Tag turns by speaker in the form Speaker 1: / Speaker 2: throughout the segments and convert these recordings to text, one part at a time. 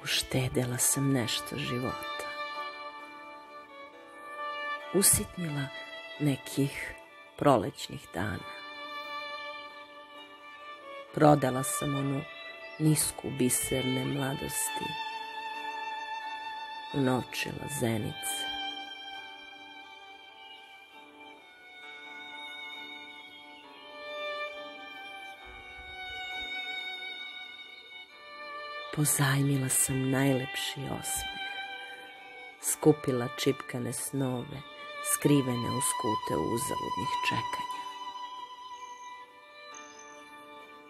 Speaker 1: Uštedela sam nešto života. Usitnila nekih prolećnih dana. Prodala sam onu nisku biserne mladosti. Unovčila zenice. Pozajmila sam najlepši osmeh. Skupila čipkane snove, skrivene u skute uzaludnih čekanja.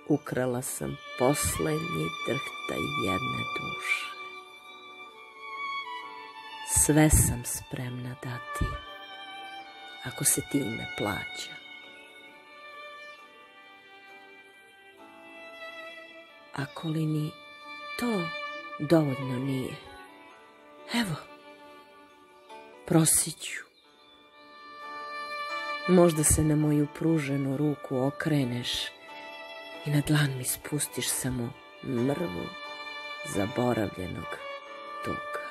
Speaker 1: Ukrala sam poslednji drhtaj jedne duše. Sve sam spremna dati, ako se time plaća. Ako li ni to dovoljno nije, evo, prosit ću. Možda se na moju pruženu ruku okreneš i na dlan mi spustiš samo mrvu zaboravljenog duga.